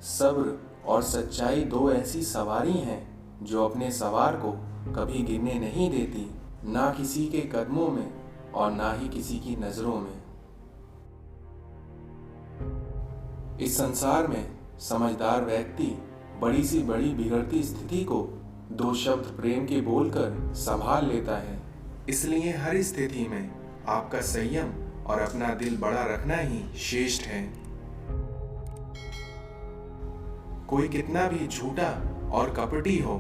सब्र और सच्चाई दो ऐसी सवारी हैं जो अपने सवार को कभी गिरने नहीं देती, ना किसी के कदमों में और ना ही किसी की नज़रों में। इस संसार में समझदार व्यक्ति बड़ी सी बड़ी बिगड़ती स्थिति को दो शब्द प्रेम के बोलकर संभाल लेता है। इसलिए हर स्थिति में आपका संयम और अपना दिल बड़ा रखना ही श्रेष्ठ है। कोई कितना भी झूठा और कपटी हो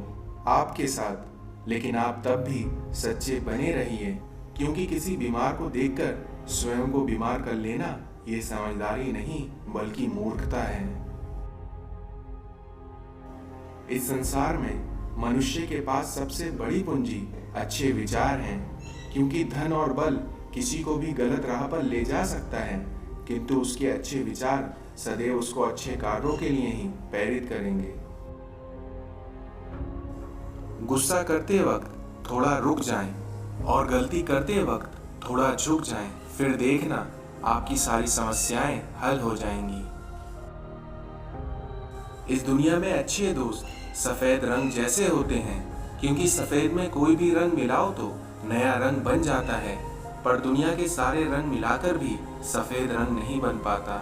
आपके साथ, लेकिन आप तब भी सच्चे बने रहिए, क्योंकि किसी बीमार को देखकर स्वयं को बीमार कर लेना ये समझदारी नहीं बल्कि मूर्खता है। इस संसार में मनुष्य के पास सबसे बड़ी पूंजी अच्छे विचार हैं, क्योंकि धन और बल किसी को भी गलत राह पर ले जा सकता है, किंतु उसके अच्छे विचार सदैव उसको अच्छे कार्यों के लिए ही प्रेरित करेंगे। गुस्सा करते वक्त थोड़ा रुक जाएं और गलती करते वक्त थोड़ा झुक जाएं, फिर देखना आपकी सारी समस्याएं हल हो जाएंगी। इस दुनिया में अच्छे दोस्त सफेद रंग जैसे होते हैं, क्योंकि सफेद में कोई भी रंग मिलाओ तो नया रंग बन जाता है, पर दुनिया के सारे रंग मिलाकर भी सफेद रंग नहीं बन पाता।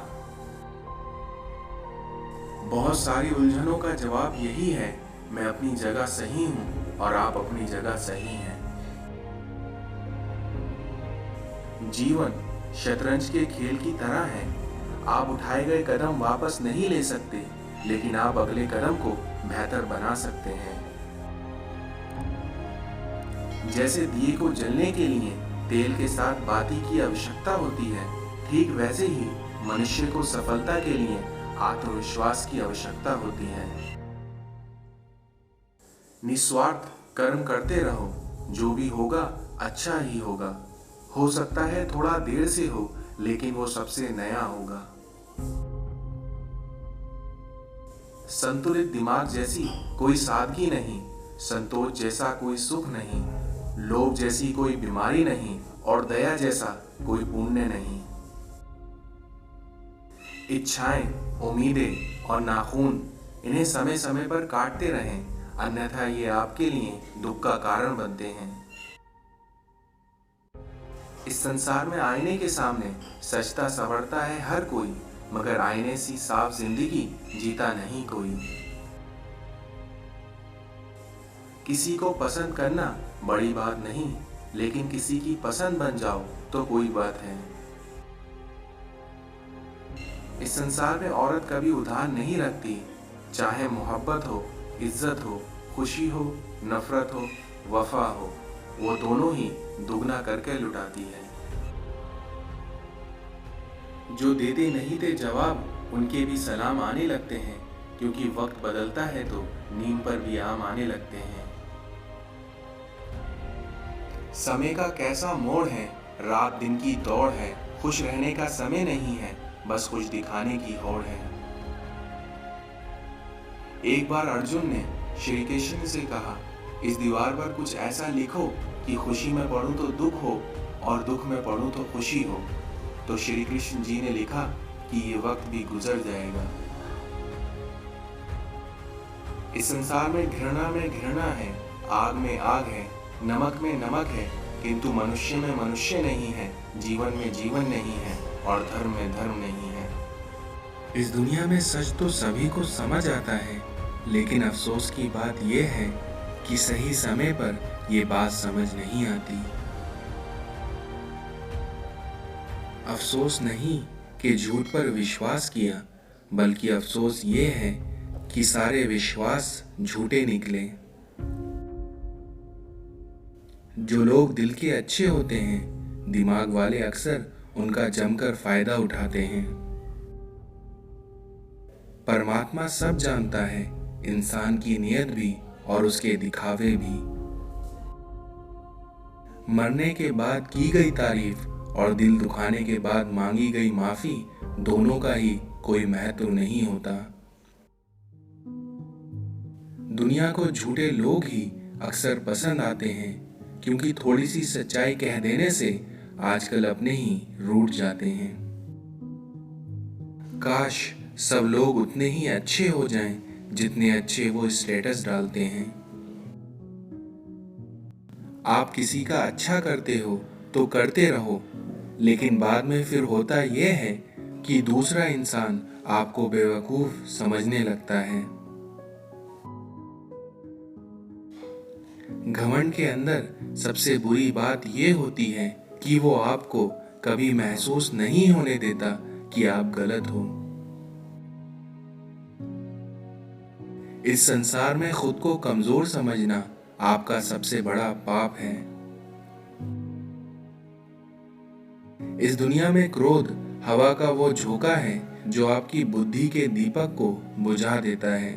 बहुत सारी उलझनों का जवाब यही है, मैं अपनी जगह सही हूं और आप अपनी जगह सही हैं। जीवन शतरंज के खेल की तरह है, आप उठाए गए कदम वापस नहीं ले सकते, लेकिन आप अगले कदम को बेहतर बना सकते हैं। जैसे दिए को जलने के लिए तेल के साथ बाती की आवश्यकता होती है, ठीक वैसे ही मनुष्य को सफलता के लिए आत्मविश्वास की आवश्यकता होती है। निस्वार्थ कर्म करते रहो, जो भी होगा अच्छा ही होगा। हो सकता है थोड़ा देर से हो, लेकिन वो सबसे नया होगा। संतुलित दिमाग जैसी कोई सादगी नहीं, संतोष जैसा कोई सुख नहीं, लोभ जैसी कोई बीमारी नहीं और दया जैसा कोई पुण्य नहीं। इच्छाएं, उम्मीदें और नाखून, इन्हें समय समय पर काटते रहें, अन्यथा ये आपके लिए दुख का कारण बनते हैं। इस संसार में आईने के सामने सजता संवरता है हर कोई, मगर आईने सी साफ जिंदगी जीता नहीं कोई। किसी को पसंद करना बड़ी बात नहीं, लेकिन किसी की पसंद बन जाओ तो कोई बात है। इस संसार में औरत कभी उधार नहीं रखती, चाहे मोहब्बत हो, इज्जत हो, खुशी हो, नफरत हो, वफा हो, वो दोनों ही दुगना करके लुटाती है। जो देते नहीं थे जवाब, उनके भी सलाम आने लगते हैं, क्योंकि वक्त बदलता है तो नींद पर भी आम आने लगते हैं। समय का कैसा मोड़ है, रात दिन की दौड़ है, खुश रहने का समय नहीं है, बस कुछ दिखाने की होड़ है। एक बार अर्जुन ने श्री कृष्ण से कहा, इस दीवार पर कुछ ऐसा लिखो कि खुशी में पढ़ूं तो दुख हो और दुख में पढ़ूं तो खुशी हो। तो श्री कृष्ण जी ने लिखा कि ये वक्त भी गुजर जाएगा। इस संसार में घृणा है, आग में आग है, नमक में नमक है, किंतु मनुष्य में मनुष्य नहीं है, जीवन में जीवन नहीं है और धर्म में धर्म नहीं है। इस दुनिया में सच तो सभी को समझ आता है, लेकिन अफसोस की बात यह है कि सही समय पर यह बात समझ नहीं आती। अफसोस नहीं कि झूठ पर विश्वास किया, बल्कि अफसोस ये है कि सारे विश्वास झूठे निकले। जो लोग दिल के अच्छे होते हैं, दिमाग वाले अक्सर उनका जमकर फायदा उठाते हैं। परमात्मा सब जानता है, इंसान की नीयत भी और उसके दिखावे भी। मरने के बाद की गई तारीफ और दिल दुखाने के बाद मांगी गई माफी, दोनों का ही कोई महत्व नहीं होता। दुनिया को झूठे लोग ही अक्सर पसंद आते हैं, क्योंकि थोड़ी सी सच्चाई कह देने से आजकल अपने ही रूठ जाते हैं। काश सब लोग उतने ही अच्छे हो जाएं जितने अच्छे वो स्टेटस डालते हैं। आप किसी का अच्छा करते हो तो करते रहो, लेकिन बाद में फिर होता यह है कि दूसरा इंसान आपको बेवकूफ समझने लगता है। घमंड के अंदर सबसे बुरी बात यह होती है कि वो आपको कभी महसूस नहीं होने देता कि आप गलत हो। इस संसार में खुद को कमजोर समझना आपका सबसे बड़ा पाप है। इस दुनिया में क्रोध हवा का वो झोंका है जो आपकी बुद्धि के दीपक को बुझा देता है।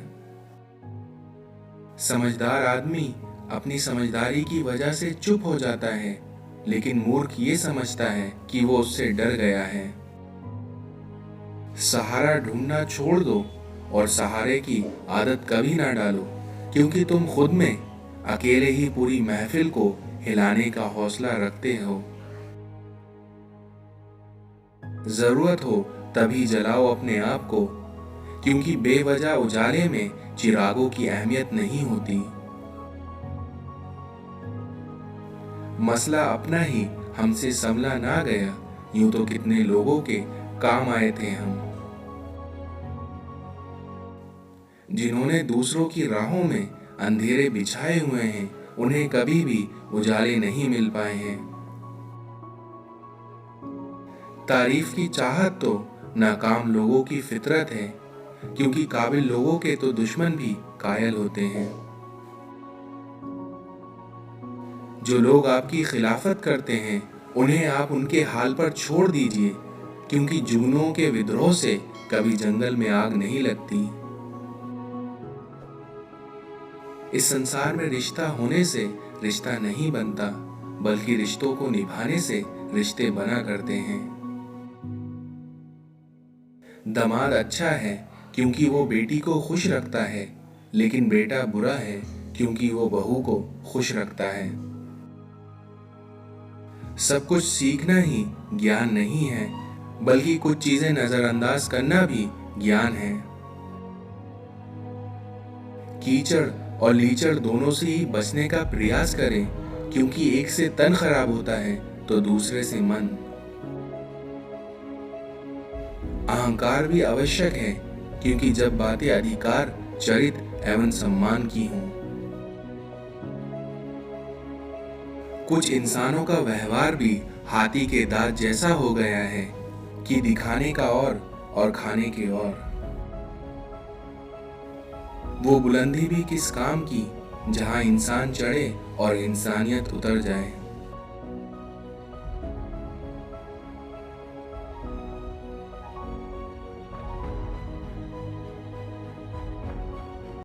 समझदार आदमी अपनी समझदारी की वजह से चुप हो जाता है, लेकिन मूर्ख ये समझता है कि वो उससे डर गया है। सहारा ढूंढना छोड़ दो और सहारे की आदत कभी ना डालो, क्योंकि तुम खुद में अकेले ही पूरी महफिल को हिलाने का हौसला रखते हो। जरूरत हो तभी जलाओ अपने आप को, क्योंकि बेवजह उजाले में चिरागों की अहमियत नहीं होती। मसला अपना ही हमसे संभला ना गया, यूं तो कितने लोगों के काम आए थे हम। जिन्होंने दूसरों की राहों में अंधेरे बिछाए हुए हैं, उन्हें कभी भी उजाले नहीं मिल पाए हैं। तारीफ की चाहत तो नाकाम लोगों की फितरत है, क्योंकि काबिल लोगों के तो दुश्मन भी कायल होते हैं। जो लोग आपकी खिलाफत करते हैं, उन्हें आप उनके हाल पर छोड़ दीजिए, क्योंकि जुगनुओं के विद्रोह से कभी जंगल में आग नहीं लगती। इस संसार में रिश्ता होने से रिश्ता नहीं बनता, बल्कि रिश्तों को निभाने से रिश्ते बना करते हैं। दामाद अच्छा है क्योंकि वो बेटी को खुश रखता है, लेकिन बेटा बुरा है क्योंकि वो बहू को खुश रखता है। सब कुछ सीखना ही ज्ञान नहीं है, बल्कि कुछ चीजें नजरअंदाज करना भी ज्ञान है। कीचड़ और लीचड़ दोनों से ही बचने का प्रयास करें, क्योंकि एक से तन खराब होता है तो दूसरे से मन। अहंकार भी आवश्यक है, क्योंकि जब बातें अधिकार, चरित्र एवं सम्मान की हों। कुछ इंसानों का व्यवहार भी हाथी के दांत जैसा हो गया है कि दिखाने का और खाने के और। वो बुलंदी भी किस काम की जहां इंसान चढ़े और इंसानियत उतर जाए।